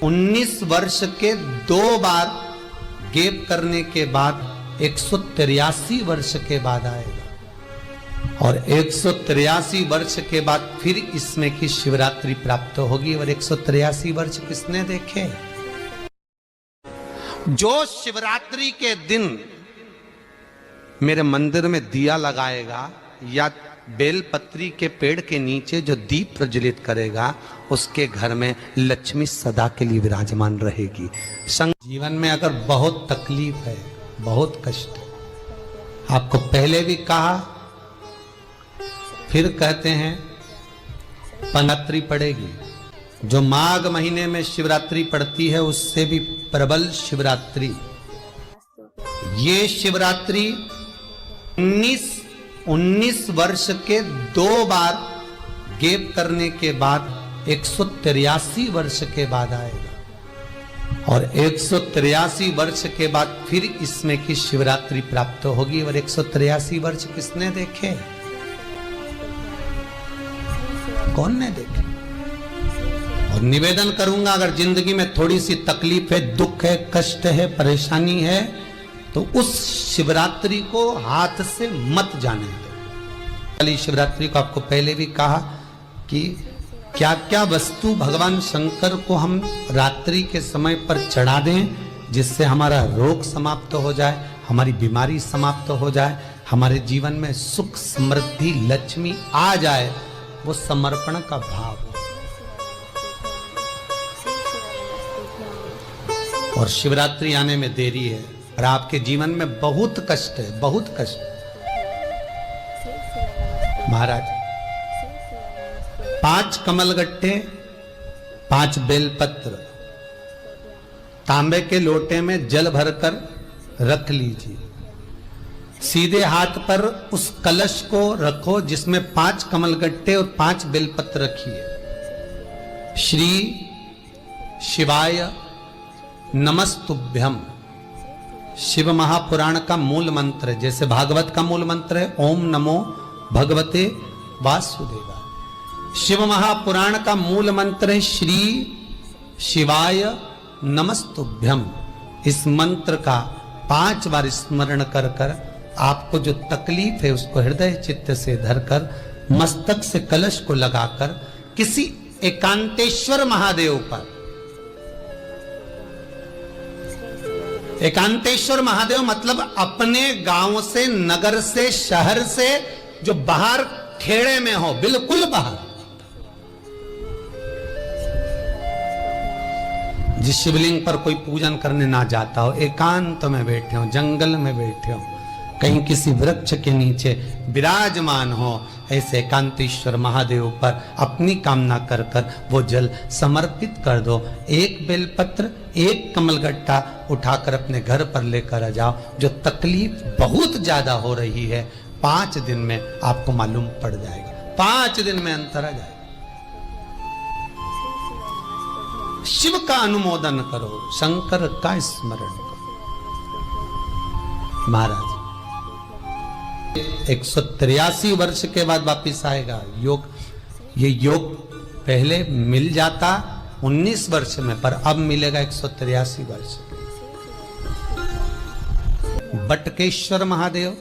19 वर्ष के 2 बार गैप करने के बाद 183 वर्ष के बाद आएगा और 183 वर्ष के बाद फिर इसमें की शिवरात्रि प्राप्त होगी। और 183 वर्ष किसने देखे? जो शिवरात्रि के दिन मेरे मंदिर में दिया लगाएगा या बेलपत्री के पेड़ के नीचे जो दीप प्रज्वलित करेगा, उसके घर में लक्ष्मी सदा के लिए विराजमान रहेगी। जीवन में अगर बहुत तकलीफ है, बहुत कष्ट है, आपको पहले भी कहा फिर कहते हैं, शिवरात्रि पड़ेगी। जो माघ महीने में शिवरात्रि पड़ती है उससे भी प्रबल शिवरात्रि। ये शिवरात्रि 19 वर्ष के 2 बार गैप करने के बाद 183 वर्ष के बाद आएगा और 183 वर्ष के बाद फिर इसमें की शिवरात्रि प्राप्त होगी। और 183 वर्ष किसने देखे? कौन ने देखे? और निवेदन करूंगा, अगर जिंदगी में थोड़ी सी तकलीफ है, दुख है, कष्ट है, परेशानी है, तो उस शिवरात्रि को हाथ से मत जाने दो। कल शिवरात्रि को आपको पहले भी कहा कि क्या क्या वस्तु भगवान शंकर को हम रात्रि के समय पर चढ़ा दें, जिससे हमारा रोग समाप्त हो जाए, हमारी बीमारी समाप्त हो जाए, हमारे जीवन में सुख समृद्धि लक्ष्मी आ जाए। वो समर्पण का भाव। और शिवरात्रि आने में देरी है और आपके जीवन में बहुत कष्ट है, बहुत कष्ट। महाराज 5 कमलगट्टे, 5 बेलपत्र तांबे के लोटे में जल भरकर रख लीजिए। सीधे हाथ पर उस कलश को रखो जिसमें 5 कमलगट्टे और 5 बेलपत्र रखिए। श्री शिवाय नमस्तुभ्यम शिव महापुराण का मूल मंत्र है, जैसे भागवत का मूल मंत्र है ओम नमो भगवते वासुदेवाय। शिव महापुराण का मूल मंत्र है श्री शिवाय नमस्तुभ्यम। इस मंत्र का 5 बार स्मरण कर कर आपको जो तकलीफ है उसको हृदय चित्त से धरकर मस्तक से कलश को लगाकर किसी एकांतेश्वर महादेव पर, एकांतेश्वर महादेव मतलब अपने गांव से, नगर से, शहर से जो बाहर खेड़े में हो, बिल्कुल बाहर, जिस शिवलिंग पर कोई पूजन करने ना जाता हो, एकांत में बैठे हो, जंगल में बैठे हो, कहीं किसी वृक्ष के नीचे विराजमान हो, ऐसे एकांतेश्वर महादेव पर अपनी कामना कर कर वो जल समर्पित कर दो। 1 बेलपत्र, 1 कमलगट्टा उठाकर अपने घर पर लेकर आ जाओ। जो तकलीफ बहुत ज्यादा हो रही है 5 दिन में आपको मालूम पड़ जाएगा, 5 दिन में अंतर आ जाएगा। शिव का अनुमोदन करो, शंकर का स्मरण करो। महाराज 183 वर्ष के बाद वापिस आएगा योग। ये योग पहले मिल जाता 19 वर्ष में, पर अब मिलेगा 183 वर्ष। बटकेश्वर महादेव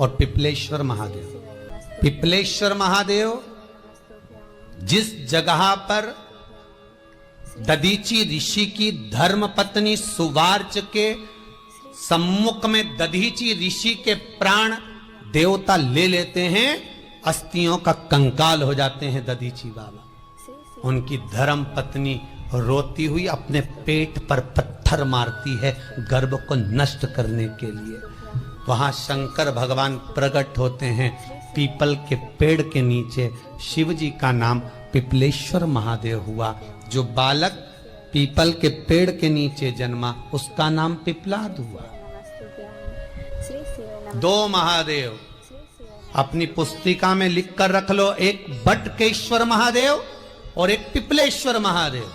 और पिपलेश्वर महादेव। पिपलेश्वर महादेव जिस जगह पर दधीची ऋषि की धर्म पत्नी सुवार्च के सम्मुख में दधीची ऋषि के प्राण देवता ले लेते हैं, अस्थियों का कंकाल हो जाते हैं दधीची बाबा। उनकी धर्म पत्नी रोती हुई अपने पेट पर पत्थर मारती है गर्भ को नष्ट करने के लिए। वहां शंकर भगवान प्रकट होते हैं पीपल के पेड़ के नीचे। शिव जी का नाम पिपलेश्वर महादेव हुआ। जो बालक पीपल के पेड़ के नीचे जन्मा उसका नाम पिपलाद हुआ। 2 महादेव अपनी पुस्तिका में लिख कर रख लो, एक बटकेश्वर महादेव और एक पिपलेश्वर महादेव।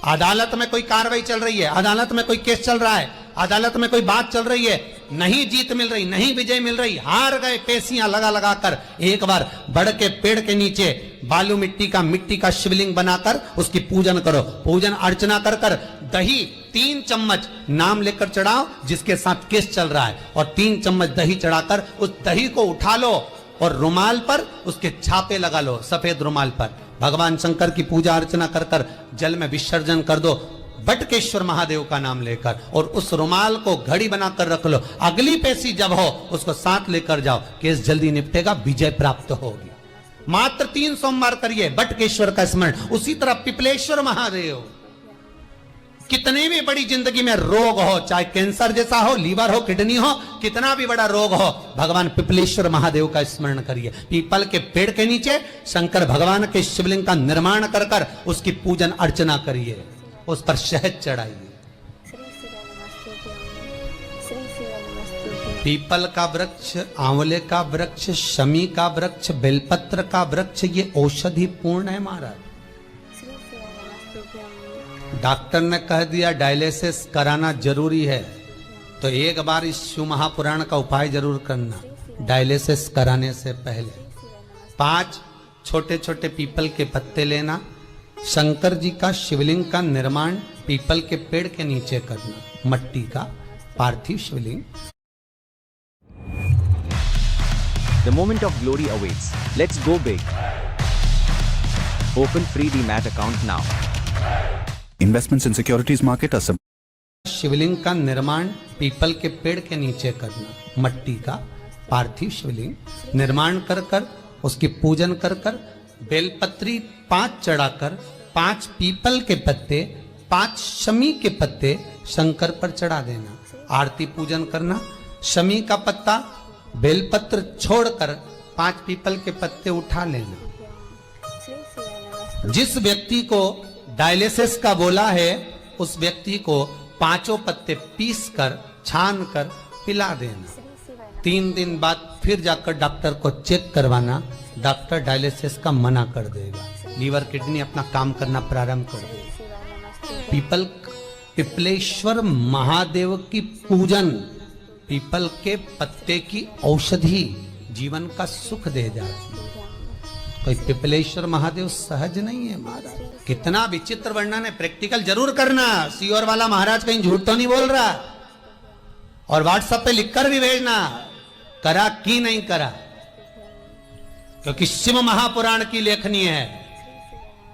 अदालत में कोई कार्रवाई चल रही है, अदालत में कोई केस चल रहा है, अदालत में कोई बात चल रही है, नहीं जीत मिल रही, नहीं विजय मिल रही, हार गए पेशियां लगा लगा कर, एक बार बड़ के पेड़ के नीचे बालू मिट्टी का शिवलिंग बनाकर उसकी पूजन करो। पूजन अर्चना कर कर दही 3 चम्मच नाम लेकर चढ़ाओ जिसके साथ केस चल रहा है, और 3 चम्मच दही चढ़ाकर उस दही को उठा लो और रुमाल पर उसके छापे लगा लो, सफेद रुमाल पर। भगवान शंकर की पूजा अर्चना कर कर जल में विसर्जन कर दो बटकेश्वर महादेव का नाम लेकर, और उस रुमाल को घड़ी बनाकर रख लो। अगली पेशी जब हो उसको साथ लेकर जाओ, केस जल्दी निपटेगा, विजय प्राप्त होगी। मात्र 3 सोमवार करिए बटकेश्वर का स्मरण। उसी तरह पिपलेश्वर महादेव, कितने भी बड़ी जिंदगी में रोग हो, चाहे कैंसर जैसा हो, लीवर हो, किडनी हो, कितना भी बड़ा रोग हो, भगवान पिपलेश्वर महादेव का स्मरण करिए। पीपल के पेड़ के नीचे शंकर भगवान के शिवलिंग का निर्माण कर कर उसकी पूजन अर्चना करिए, उस पर शहद चढ़ाइए। पीपल का वृक्ष, आंवले का वृक्ष, शमी का वृक्ष, बेलपत्र का वृक्ष, ये औषधि पूर्ण है महाराज। डॉक्टर ने कह दिया डायलिसिस कराना जरूरी है, तो एक बार इस शिव महापुराण का उपाय जरूर करना। डायलिसिस कराने से पहले 5 छोटे छोटे पीपल के पत्ते लेना, शंकर जी का शिवलिंग का निर्माण पीपल के पेड़ के नीचे करना, मट्टी का पार्थिव शिवलिंग। The moment of glory awaits. Let's go big. Open free DMAT account now. Investments in securities market are sub. शिवलिंग का निर्माण पीपल के पेड़ के नीचे करना, मट्टी का पार्थिव शिवलिंग निर्माण कर कर उसकी पूजन कर कर बेलपत्री 5 चढ़ाकर 5 पीपल के पत्ते, 5 शमी के पत्ते शंकर पर चढ़ा देना। आरती पूजन करना, शमी का पत्ता बेलपत्र छोड़कर 5 पीपल के पत्ते उठा लेना। जिस व्यक्ति को डायलिसिस का बोला है उस व्यक्ति को 5 पत्ते पीस कर छान कर पिला देना। 3 दिन बाद फिर जाकर डॉक्टर को चेक करवाना, डॉक्टर डायलिसिस का मना कर देगा, लीवर किडनी अपना काम करना प्रारंभ कर देगा। पिपलेश्वर महादेव की पूजन, पीपल के पत्ते की औषधि जीवन का सुख दे जाती है। कोई पिपलेश्वर महादेव सहज नहीं है महाराज। कितना विचित्र वर्णन है, प्रैक्टिकल जरूर करना। सीओर वाला महाराज कहीं झूठ तो नहीं बोल रहा, और व्हाट्सएप पे लिखकर भी भेजना करा कि नहीं करा, क्योंकि शिव महापुराण की लेखनी है।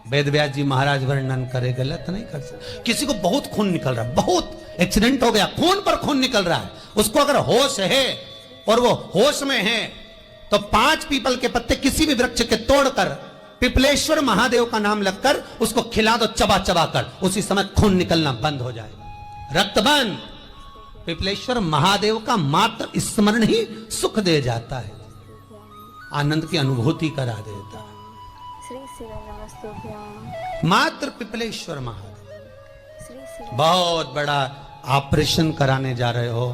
वेद व्यास जी महाराज वर्णन करे, गलत नहीं कर सकते। किसी को बहुत खून निकल रहा है, बहुत एक्सीडेंट हो गया, खून पर खून निकल रहा है, उसको अगर होश है और वो होश में है तो 5 पीपल के पत्ते किसी भी वृक्ष के तोड़कर पिपलेश्वर महादेव का नाम लगकर उसको खिला दो, चबा चबा कर, उसी समय खून निकलना बंद हो जाएगा, रक्त बंद। पिपलेश्वर महादेव का मात्र स्मरण ही सुख दे जाता है, आनंद की अनुभूति करा देता है। मात्र पिपलेश्वर महादेव। बहुत बड़ा ऑपरेशन कराने जा रहे हो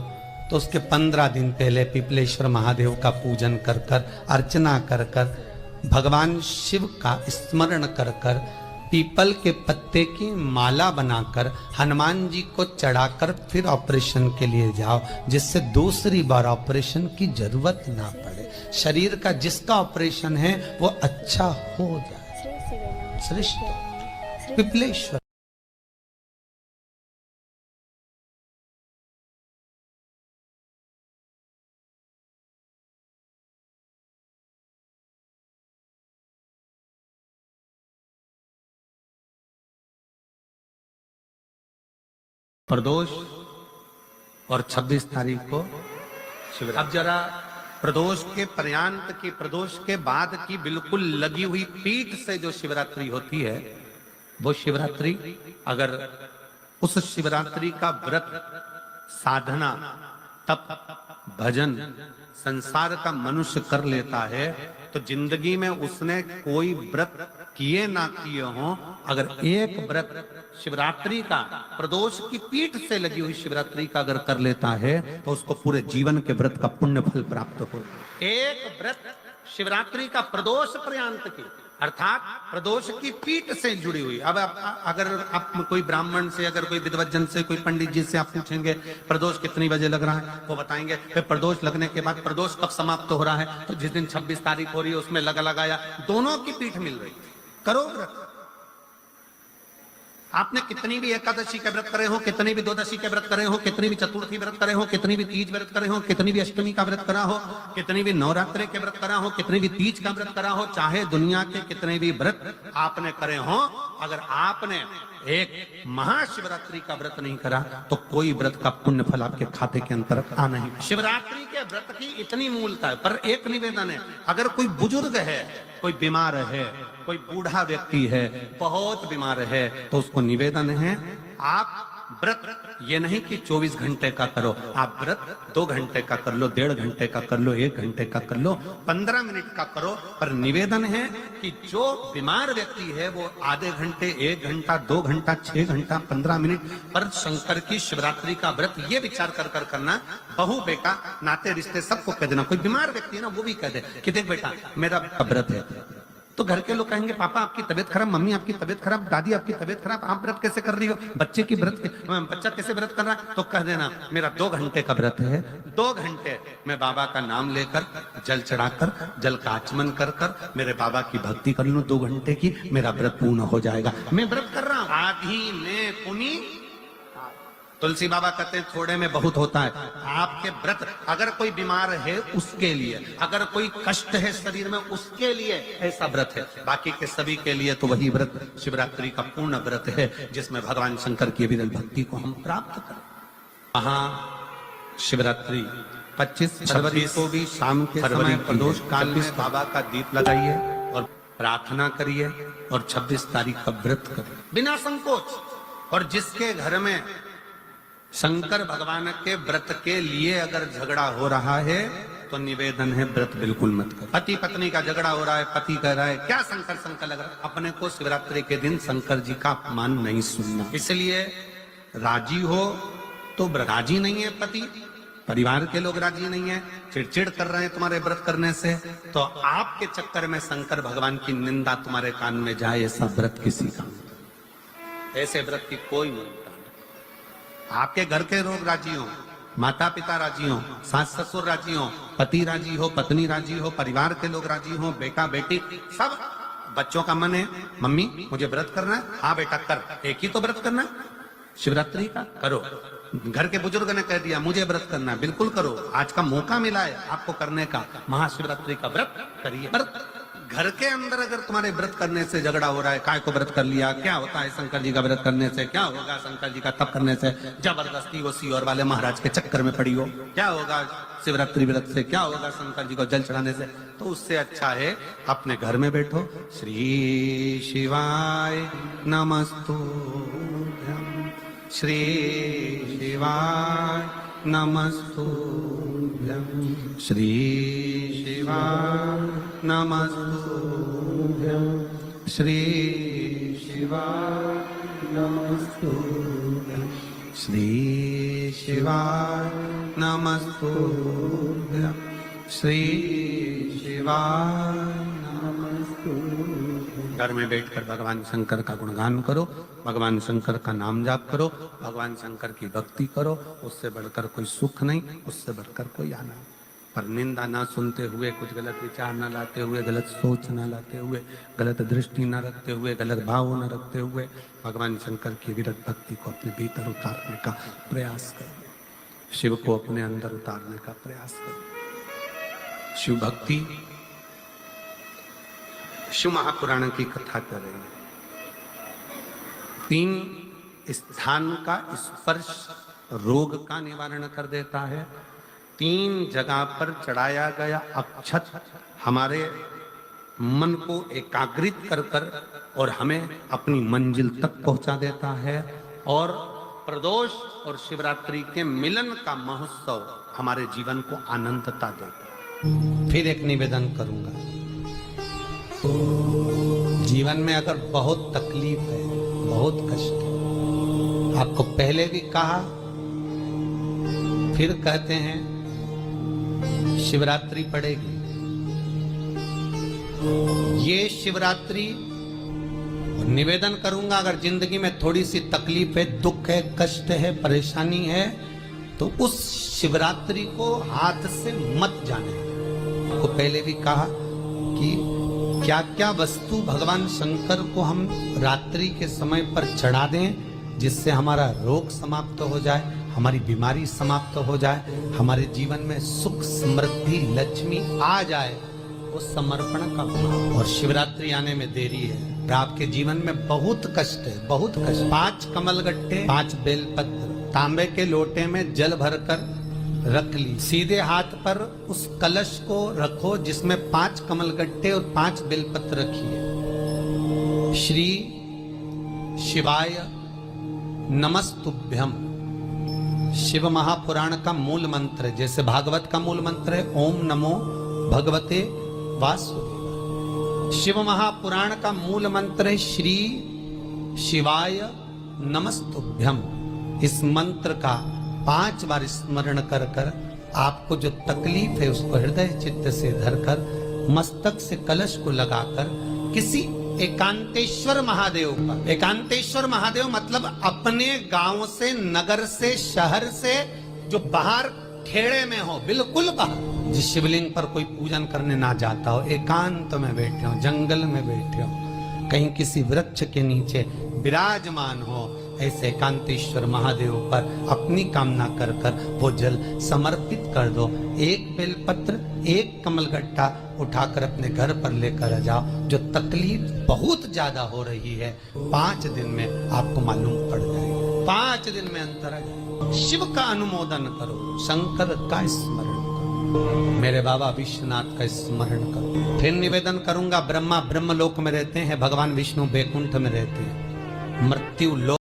तो उसके 15 दिन पहले पिपलेश्वर महादेव का पूजन कर कर, अर्चना कर कर, भगवान शिव का स्मरण कर कर, पीपल के पत्ते की माला बनाकर हनुमान जी को चढ़ाकर फिर ऑपरेशन के लिए जाओ, जिससे दूसरी बार ऑपरेशन की जरूरत ना पड़े। शरीर का जिसका ऑपरेशन है वो अच्छा हो जाए। श्रेष्ठ पिपलेश्वर। प्रदोष और 26 तारीख को शिवरात्रि। अब जरा प्रदोष के पर्यांत की, प्रदोष के बाद की बिल्कुल लगी हुई पीठ से जो शिवरात्रि होती है, वो शिवरात्रि अगर उस शिवरात्रि का व्रत, साधना, तप, भजन, संसार का मनुष्य कर लेता है तो जिंदगी में उसने कोई व्रत किए ना किए हो, अगर एक व्रत शिवरात्रि का, प्रदोष की पीठ से लगी हुई शिवरात्रि का अगर कर लेता है तो उसको पूरे जीवन के व्रत का पुण्य फल प्राप्त हो। एक व्रत शिवरात्रि का प्रदोष पर्यंत की अर्थात प्रदोष की पीठ से जुड़ी हुई। अब अगर आप कोई ब्राह्मण से, अगर कोई विद्वज्जन से, कोई पंडित जी से आप पूछेंगे प्रदोष कितनी बजे लग रहा है, वो बताएंगे। फिर प्रदोष लगने के बाद प्रदोष कब समाप्त हो रहा है, तो जिस दिन 26 तारीख हो रही है उसमें लगाया। दोनों की पीठ मिल रही। करो व्रत। आपने कितनी भी एकादशी के व्रत करे हो, कितनी भी द्वादशी के व्रत करे हो, कितनी भी चतुर्थी व्रत करे हो, कितनी भी तीज व्रत करे हो, कितनी भी अष्टमी का व्रत करा हो, कितनी भी नवरात्रि के व्रत करा हो, कितनी भी तीज का व्रत करा हो, चाहे दुनिया के कितने भी व्रत आपने करे हो, अगर आपने एक महाशिवरात्रि का व्रत नहीं करा तो कोई व्रत का पुण्य फल आपके खाते के अंतर्गत आ नहीं। शिवरात्रि के व्रत की इतनी मूलता है। पर एक निवेदन है, अगर कोई बुजुर्ग है, कोई बीमार है, कोई बूढ़ा व्यक्ति है, बहुत बीमार है, तो उसको निवेदन है आप व्रत ये नहीं कि 24 घंटे का करो, आप व्रत 2 घंटे का कर लो, 1.5 घंटे का कर लो, 1 घंटे का कर लो, 15 मिनट का करो। पर निवेदन है कि जो बीमार व्यक्ति है वो आधे घंटे, 1 घंटा, 2 घंटा, 6 घंटा, 15 मिनट पर शंकर की शिवरात्रि का व्रत ये विचार कर करना, बहू बेटा नाते रिश्ते सबको कह देना। कोई बीमार व्यक्ति है ना, वो भी कह दे कि देख बेटा मेरा व्रत है। तो घर के लोग कहेंगे पापा आपकी तबीयत खराब, मम्मी आपकी तबीयत खराब, दादी आपकी तबीयत खराब, आप व्रत कैसे कर रही हो, बच्चे की बच्चा कैसे व्रत कर रहा है, तो कह देना मेरा 2 घंटे का व्रत है, 2 घंटे मैं बाबा का नाम लेकर जल चढ़ाकर, जल का आचमन कर कर मेरे बाबा की भक्ति कर लूं 2 घंटे की, मेरा व्रत पूर्ण हो जाएगा। मैं व्रत कर रहा हूं, आधी में पुनी। तुलसी बाबा कहते हैं थोड़े में बहुत होता है। आपके व्रत, अगर कोई बीमार है उसके लिए, अगर कोई कष्ट है शरीर में उसके लिए ऐसा व्रत है, बाकी के सभी के लिए तो वही व्रत शिवरात्रि का पूर्ण व्रत है जिसमें भगवान शंकर की विरल भक्ति को हम प्राप्त करें। वहां शिवरात्रि 25 फरवरी को भी शाम के समय प्रदोष काल में बाबा का दीप लगाइए और प्रार्थना करिए और 26 तारीख का व्रत करिए बिना संकोच। और जिसके घर में शंकर भगवान के व्रत के लिए अगर झगड़ा हो रहा है तो निवेदन है व्रत बिल्कुल मत करो। पति पत्नी का झगड़ा हो रहा है, पति कह रहा है क्या शंकर शंकर लग रहा है, अपने को शिवरात्रि के दिन शंकर जी का अपमान नहीं सुनना। इसलिए राजी हो तो राजी नहीं है पति, परिवार के लोग राजी नहीं है, चिड़चिड़ कर रहे हैं तुम्हारे व्रत करने से, तो आपके चक्कर में शंकर भगवान की निंदा तुम्हारे कान में जाए, ऐसा व्रत किसी का, ऐसे व्रत की कोई नहीं। आपके घर के लोग राजी हो, माता पिता राजी हो, सास ससुर राजी हो, पति राजी हो, पत्नी राजी हो, परिवार के लोग राजी हो, बेटा बेटी सब, बच्चों का मन है मम्मी मुझे व्रत करना है, हाँ बेटा कर, एक ही तो व्रत करना है शिवरात्रि का, करो। घर के बुजुर्ग ने कह दिया मुझे व्रत करना है, बिल्कुल करो, आज का मौका मिला है आपको करने का, महाशिवरात्रि का व्रत करिए। पर घर के अंदर अगर तुम्हारे व्रत करने से झगड़ा हो रहा है, काय को व्रत कर लिया, क्या होता है शंकर जी का व्रत करने से, क्या होगा शंकर जी का तप करने से, जबरदस्ती वो सीओर वाले महाराज के चक्कर में पड़ी हो, क्या होगा शिवरात्रि व्रत से, क्या होगा शंकर जी को जल चढ़ाने से, तो उससे अच्छा है अपने घर में बैठो, श्री शिवाय नमस्तुभ्यं, श्री शिवाय नमस्तुभ्यं, श्री शिवाय नमस्तुभ्यं, श्री शिवाय नमस्तुभ्यं, श्री शिवाय नमस्तुभ्यं, श्री शिवाय नमस्तुभ्यं। घर में बैठकर भगवान शंकर का गुणगान करो, भगवान शंकर का नाम जाप करो, भगवान शंकर की भक्ति करो, उससे बढ़कर कोई सुख नहीं, उससे बढ़कर कोई आनंद। पर निंदा ना सुनते हुए, कुछ गलत विचार ना लाते हुए, गलत सोच ना लाते हुए, गलत दृष्टि ना रखते हुए, गलत भाव ना रखते हुए भगवान शंकर की विरत भक्ति को अपने भीतर उतारने का प्रयास करो, शिव को अपने अंदर उतारने का प्रयास करो। शिव भक्ति, शिव महापुराण की कथा कर रहे हैं। 3 स्थान का स्पर्श रोग का निवारण कर देता है। 3 जगह पर चढ़ाया गया अक्षत हमारे मन को एकाग्रित कर कर और हमें अपनी मंजिल तक पहुंचा देता है। और प्रदोष और शिवरात्रि के मिलन का महोत्सव हमारे जीवन को आनंदता देता है। फिर एक निवेदन करूंगा, जीवन में अगर बहुत तकलीफ है, बहुत कष्ट है, आपको पहले भी कहा फिर कहते हैं शिवरात्रि पड़ेगी, ये शिवरात्रि निवेदन करूंगा, अगर जिंदगी में थोड़ी सी तकलीफ है, दुख है, कष्ट है, परेशानी है, तो उस शिवरात्रि को हाथ से मत जाने। को पहले भी कहा कि क्या क्या वस्तु भगवान शंकर को हम रात्रि के समय पर चढ़ा दें, जिससे हमारा रोग समाप्त हो जाए, हमारी बीमारी समाप्त हो जाए, हमारे जीवन में सुख समृद्धि लक्ष्मी आ जाए, वो समर्पण का भाव। और शिवरात्रि आने में देरी है, आपके जीवन में बहुत कष्ट है, बहुत कष्ट। 5 कमलगट्टे, 5 बेलपत्र तांबे के लोटे में जल भरकर रख ली, सीधे हाथ पर उस कलश को रखो जिसमें 5 कमलगट्टे और 5 बेलपत्र रखिए। श्री शिवाय नमस्तुभ्यम शिव महापुराण का मूल मंत्र है, जैसे भागवत का मूल मंत्र है ओम नमो भगवते वासुदेवाय। शिव महापुराण का मूल मंत्र है श्री शिवाय नमस्तुभ्यम। इस मंत्र का 5 बार स्मरण कर कर आपको जो तकलीफ है उसको हृदय चित्त से धरकर मस्तक से कलश को लगाकर किसी एकांतेश्वर महादेव पर, एकांतेश्वर महादेव मतलब अपने गांव से, नगर से, शहर से जो बाहर खेड़े में हो, बिल्कुल बाहर, जिस शिवलिंग पर कोई पूजन करने ना जाता हो, एकांत में बैठे हो, जंगल में बैठे हो, कहीं किसी वृक्ष के नीचे विराजमान हो, ऐसे एकांतेश्वर महादेव पर अपनी कामना कर कर वो जल समर्पित कर दो। 1 बेलपत्र, 1 कमलगट्टा उठाकर अपने घर पर लेकर आ जाओ। जो तकलीफ बहुत ज्यादा हो रही है 5 दिन में आपको मालूम पड़ जाएगी, 5 दिन में अंतर आ जाएगा। शिव का अनुमोदन करो, शंकर का स्मरण करो, मेरे बाबा विश्वनाथ का स्मरण करो। फिर निवेदन करूंगा, ब्रह्मा ब्रह्मलोक में रहते हैं, भगवान विष्णु बैकुंठ में रहते हैं, मृत्यु लोक